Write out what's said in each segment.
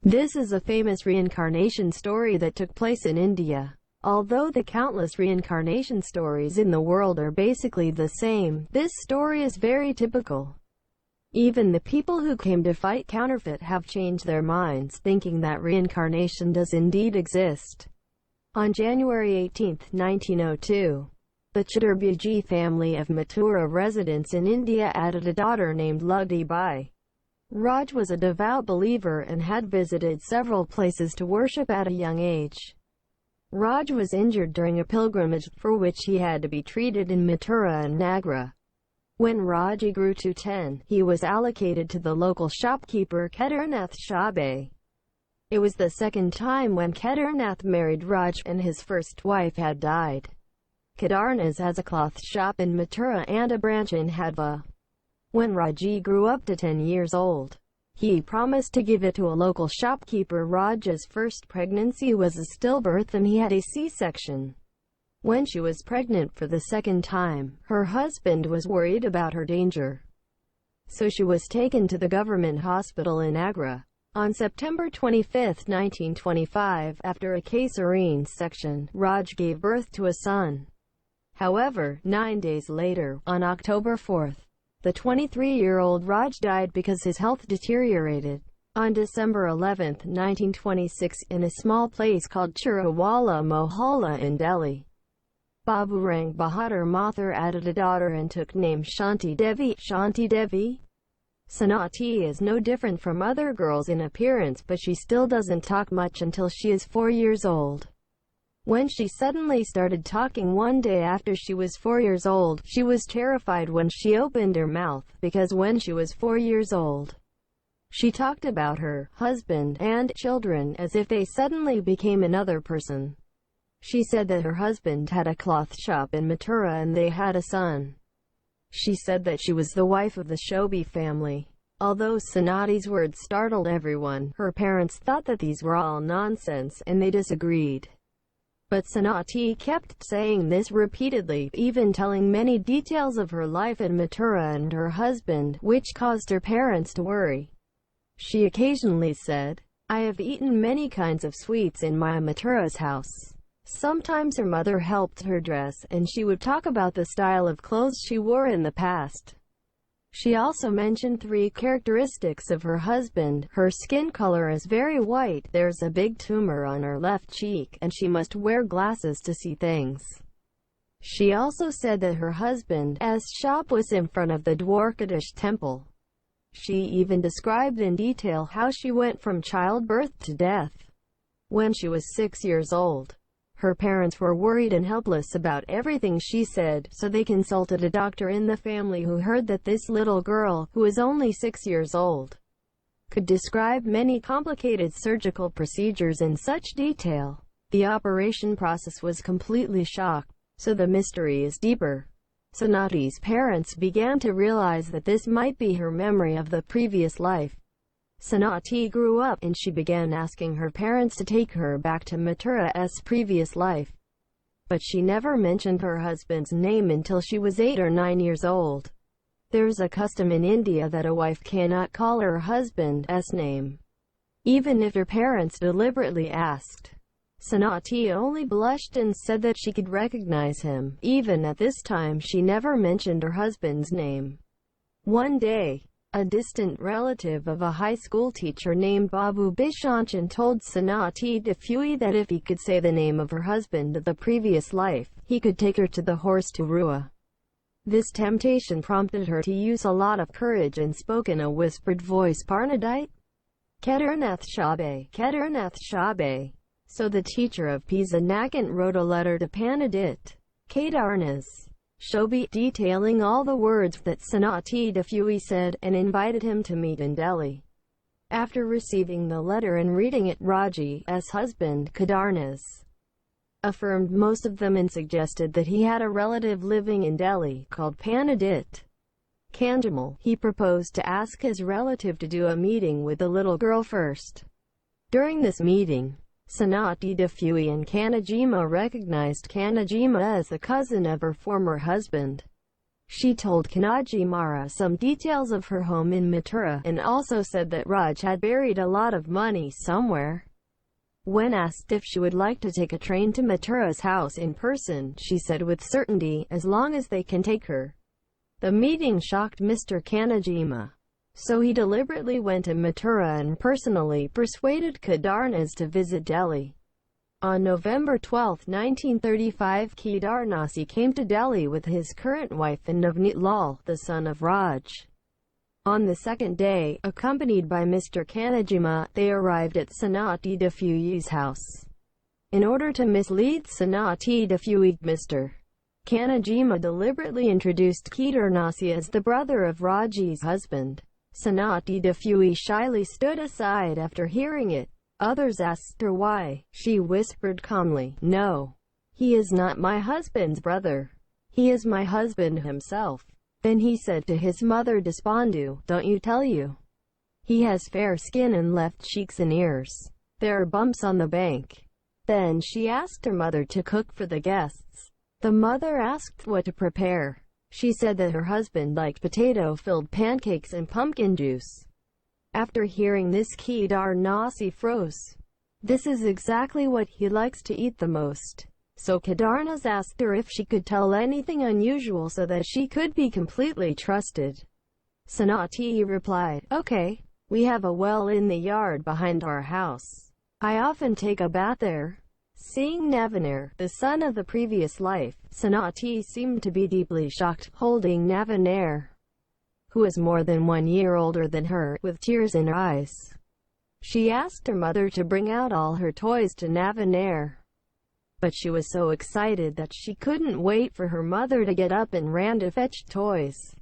This is a famous reincarnation story that took place in India. Although the countless reincarnation stories in the world are basically the same, this story is very typical. Even the people who came to fight counterfeit have changed their minds, thinking that reincarnation does indeed exist. On January 18, 1902, the Chatterjee family of Mathura residents in India added a daughter named Ludhi Bai. Raj was a devout believer and had visited several places to worship at a young age. Raj was injured during a pilgrimage, for which he had to be treated in Mathura and Agra. When Raj grew to 10, he was allocated to the local shopkeeper Kedarnath Shabe. It was the second time when Kedarnath married Raj, and his first wife had died. Kedarnath has a cloth shop in Mathura and a branch in Hadva. When Raji grew up to 10 years old, he promised to give it to a local shopkeeper. Raj's first pregnancy was a stillbirth and he had a C-section. When she was pregnant for the second time, her husband was worried about her danger. So she was taken to the government hospital in Agra. On September 25, 1925, after a cesarean section, Raj gave birth to a son. However, 9 days later, on October 4, the 23-year-old Raj died because his health deteriorated. On December 11, 1926, in a small place called Chirawala Mohalla in Delhi, Babu Rang Bahadur Mathur added a daughter and took name Shanti Devi. Shanti Devi? Sanati is no different from other girls in appearance, but she still doesn't talk much until she is 4 years old. When she suddenly started talking one day after she was 4 years old, she was terrified when she opened her mouth, because when she was 4 years old, she talked about her husband and children as if they suddenly became another person. She said that her husband had a cloth shop in Mathura and they had a son. She said that she was the wife of the Shobi family. Although Sanati's words startled everyone, her parents thought that these were all nonsense, and they disagreed. But Sanati kept saying this repeatedly, even telling many details of her life in Mathura and her husband, which caused her parents to worry. She occasionally said, "I have eaten many kinds of sweets in my Mathura's house." Sometimes her mother helped her dress, and she would talk about the style of clothes she wore in the past. She also mentioned 3 characteristics of her husband. Her skin color is very white, there's a big tumor on her left cheek, and she must wear glasses to see things. She also said that her husband's shop was in front of the Dwarkadish temple. She even described in detail how she went from childbirth to death. When she was 6 years old, her parents were worried and helpless about everything she said, so they consulted a doctor in the family who heard that this little girl, who was only 6 years old, could describe many complicated surgical procedures in such detail. The operation process was completely shocked, so the mystery is deeper. Sanati's parents began to realize that this might be her memory of the previous life. Sanati grew up, and she began asking her parents to take her back to Mathura's previous life. But she never mentioned her husband's name until she was 8 or 9 years old. There's a custom in India that a wife cannot call her husband's name, even if her parents deliberately asked. Sanati only blushed and said that she could recognize him. Even at this time, she never mentioned her husband's name. One day, a distant relative of a high school teacher named Babu Bishanchan told Sanati Defui that if he could say the name of her husband of the previous life, he could take her to the horse Turua. This temptation prompted her to use a lot of courage and spoke in a whispered voice, "Parnadite? Kedarnath Shabe, Kedarnath Shabe." So the teacher of Pisa Nakant wrote a letter to Pandit Kedarnath Shobi, detailing all the words that Sanati Defui said, and invited him to meet in Delhi. After receiving the letter and reading it, Raji's husband, Kedarnath, affirmed most of them and suggested that he had a relative living in Delhi called Pandit Kanjamal. He proposed to ask his relative to do a meeting with the little girl first. During this meeting, Sanati Defui and Kanajima recognized Kanajima as the cousin of her former husband. She told Kanajimara some details of her home in Mathura, and also said that Raj had buried a lot of money somewhere. When asked if she would like to take a train to Mathura's house in person, she said with certainty, as long as they can take her. The meeting shocked Mr. Kanajima, so he deliberately went to Mathura and personally persuaded Kedarnas to visit Delhi. On November 12, 1935, Kedarnasi came to Delhi with his current wife and Navneet Lal, the son of Raj. On the second day, accompanied by Mr. Kanajima, they arrived at Sanati Defui's house. In order to mislead Sanati Defui, Mr. Kanajima deliberately introduced Kedarnasi as the brother of Raji's husband. Sanati Defui shyly stood aside after hearing it. Others asked her why. She whispered calmly, "No, he is not my husband's brother. He is my husband himself." Then he said to his mother Despondu, "Don't you tell you? He has fair skin and left cheeks and ears. There are bumps on the bank." Then she asked her mother to cook for the guests. The mother asked what to prepare. She said that her husband liked potato-filled pancakes and pumpkin juice. After hearing this, Kedarnasi froze. This is exactly what he likes to eat the most. So Kedarnas asked her if she could tell anything unusual so that she could be completely trusted. Sanati replied, "Okay, we have a well in the yard behind our house. I often take a bath there." Seeing Navaner, the son of the previous life, Sanati seemed to be deeply shocked, holding Navaner, who is more than 1 year older than her, with tears in her eyes. She asked her mother to bring out all her toys to Navaner, but she was so excited that she couldn't wait for her mother to get up and ran to fetch toys.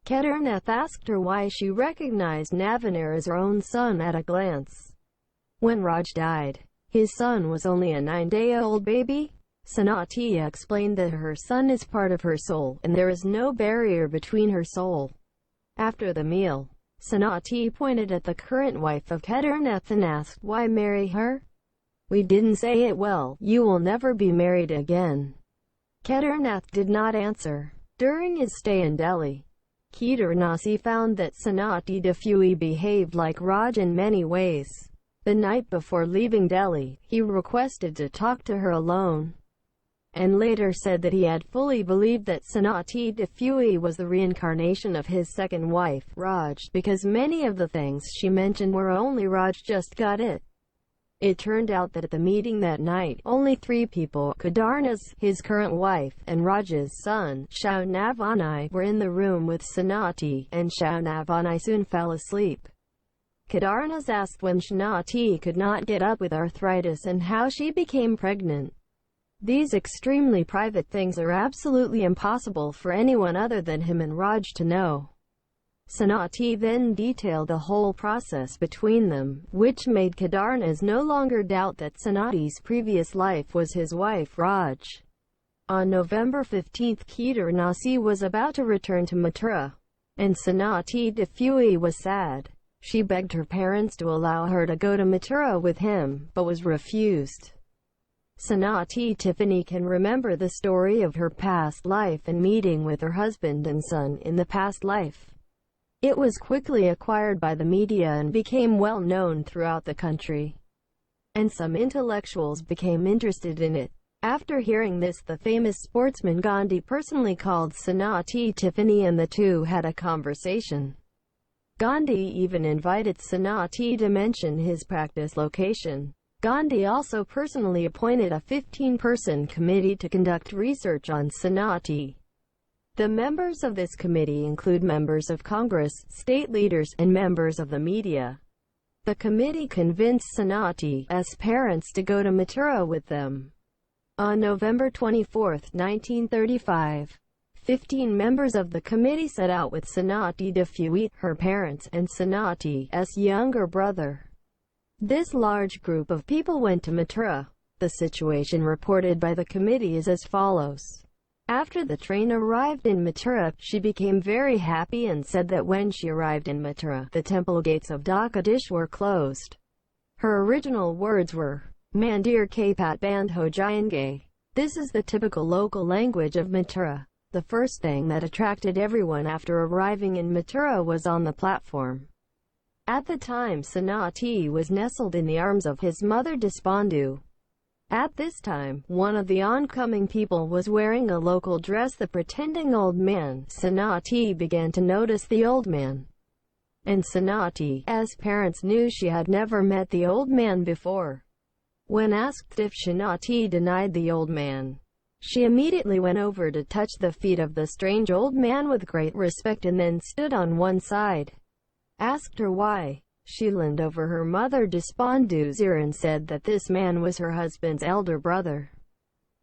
Kedarnath asked her why she recognized Navaner as her own son at a glance. When Raj died, his son was only a 9-day-old baby. Sanati explained that her son is part of her soul, and there is no barrier between her soul. After the meal, Sanati pointed at the current wife of Kedarnath and asked, "Why marry her? We didn't say it well. You will never be married again." Kedarnath did not answer. During his stay in Delhi, Kedarnasi found that Sanati Defui behaved like Raj in many ways. The night before leaving Delhi, he requested to talk to her alone, and later said that he had fully believed that Sanati Defui was the reincarnation of his second wife, Raj, because many of the things she mentioned were only Raj just got it. It turned out that at the meeting that night, only 3 people, Kedarnas, his current wife, and Raj's son, Shaunavani, were in the room with Sanati, and Shaunavani soon fell asleep. Kedarnas asked when Sanati could not get up with arthritis and how she became pregnant. These extremely private things are absolutely impossible for anyone other than him and Raj to know. Sanati then detailed the whole process between them, which made Kedarnas no longer doubt that Sanati's previous life was his wife Raj. On November 15, Kedarnasi was about to return to Mathura, and Sanati Defui was sad. She begged her parents to allow her to go to Mathura with him, but was refused. Sanati Tiffany can remember the story of her past life and meeting with her husband and son in the past life. It was quickly acquired by the media and became well known throughout the country, and some intellectuals became interested in it. After hearing this, the famous sportsman Gandhi personally called Sanati Tiffany and the two had a conversation. Gandhi even invited Sanati to mention his practice location. Gandhi also personally appointed a 15-person committee to conduct research on Sanati. The members of this committee include members of Congress, state leaders, and members of the media. The committee convinced Sanati's parents to go to Mathura with them. On November 24, 1935, 15 members of the committee set out with Sanati Defui, her parents, and Sanati's younger brother. This large group of people went to Mathura. The situation reported by the committee is as follows. After the train arrived in Mathura, she became very happy and said that when she arrived in Mathura, the temple gates of Dakadish were closed. Her original words were, "Mandir ke pat band ho jayenge." This is the typical local language of Mathura. The first thing that attracted everyone after arriving in Mathura was on the platform. At the time, Sanati was nestled in the arms of his mother Despondhu. At this time, one of the oncoming people was wearing a local dress. The pretending old man, Sanati, began to notice the old man. And Sanati, as parents, knew she had never met the old man before. When asked if Sanati denied the old man, she immediately went over to touch the feet of the strange old man with great respect and then stood on one side. Asked her why, she leaned over her mother Despondhu's ear and said that this man was her husband's elder brother.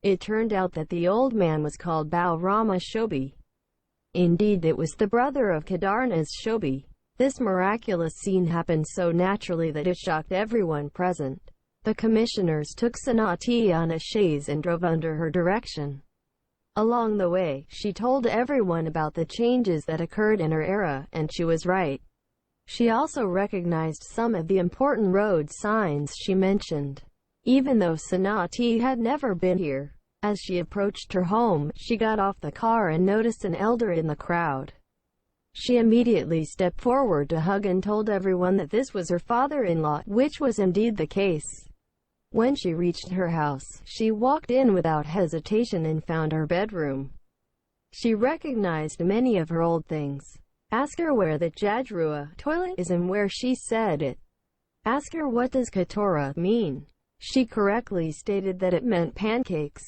It turned out that the old man was called Bau Rama Shobi. Indeed, it was the brother of Kedarnath's Shobi. This miraculous scene happened so naturally that it shocked everyone present. The commissioners took Sanati on a chaise and drove under her direction. Along the way, she told everyone about the changes that occurred in her era, and she was right. She also recognized some of the important road signs she mentioned, even though Sanati had never been here. As she approached her home, she got off the car and noticed an elder in the crowd. She immediately stepped forward to hug and told everyone that this was her father-in-law, which was indeed the case. When she reached her house, she walked in without hesitation and found her bedroom. She recognized many of her old things. Ask her where the Jadrua toilet is and where she said it. Ask her what does Katora mean. She correctly stated that it meant pancakes.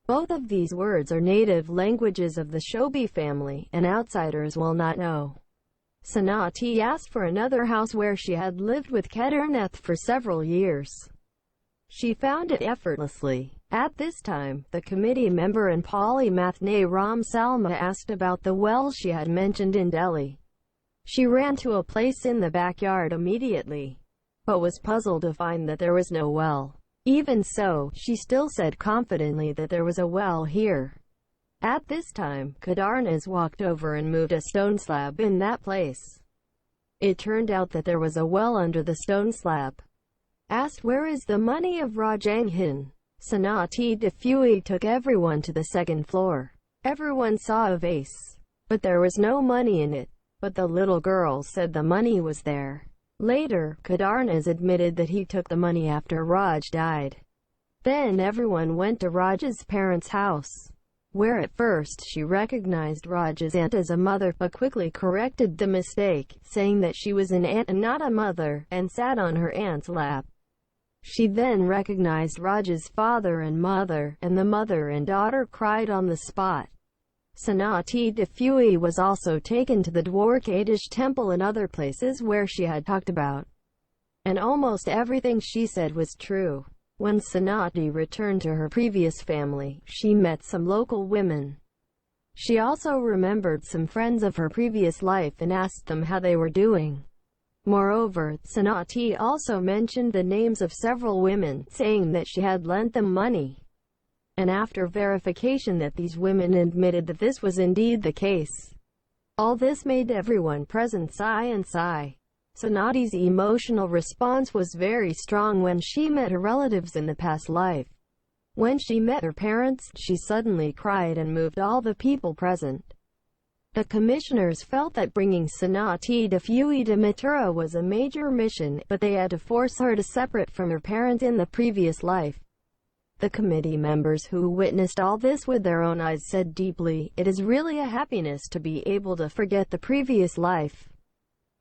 Both of these words are native languages of the Shobi family, and outsiders will not know. Sanati asked for another house where she had lived with Kedarnath for several years. She found it effortlessly. At this time, the committee member and polymath Ram Salma asked about the well she had mentioned in Delhi. She ran to a place in the backyard immediately, but was puzzled to find that there was no well. Even so, she still said confidently that there was a well here. At this time, Kedarnath walked over and moved a stone slab in that place. It turned out that there was a well under the stone slab. Asked where is the money of Rajanghin, Sanati Defui took everyone to the second floor. Everyone saw a vase, but there was no money in it. But the little girl said the money was there. Later, Kedarnath admitted that he took the money after Raj died. Then everyone went to Raj's parents' house, where at first she recognized Raj's aunt as a mother, but quickly corrected the mistake, saying that she was an aunt and not a mother, and sat on her aunt's lap. She then recognized Raj's father and mother, and the mother and daughter cried on the spot. Sanati Defui was also taken to the Dwarkadish temple and other places where she had talked about, and almost everything she said was true. When Sanati returned to her previous family, she met some local women. She also remembered some friends of her previous life and asked them how they were doing. Moreover, Sanati also mentioned the names of several women, saying that she had lent them money. And after verification that these women admitted that this was indeed the case. All this made everyone present sigh and sigh. Sanati's emotional response was very strong when she met her relatives in the past life. When she met her parents, she suddenly cried and moved all the people present. The commissioners felt that bringing Sanati Defui to Mathura was a major mission, but they had to force her to separate from her parents in the previous life. The committee members who witnessed all this with their own eyes said deeply, "It is really a happiness to be able to forget the previous life."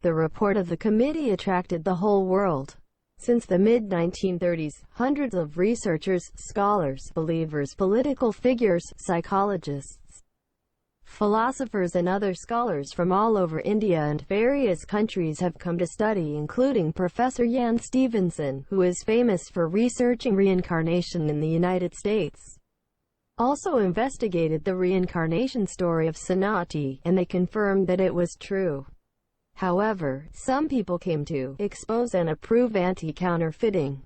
The report of the committee attracted the whole world. Since the mid-1930s, hundreds of researchers, scholars, believers, political figures, psychologists, philosophers and other scholars from all over India and various countries have come to study, including Professor Jan Stevenson, who is famous for researching reincarnation in the United States. Also investigated the reincarnation story of Sanati, and they confirmed that it was true. However, some people came to expose and approve anti-counterfeiting.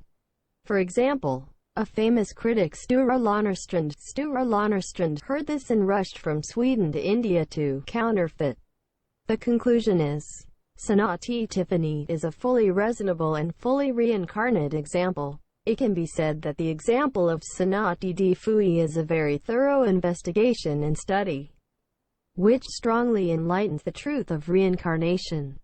For example, a famous critic, Sture Lannerstrand, heard this and rushed from Sweden to India to counterfeit. The conclusion is, Sanati Tiffany is a fully reasonable and fully reincarnate example. It can be said that the example of Sanati Defui is a very thorough investigation and study. which strongly enlightens the truth of reincarnation.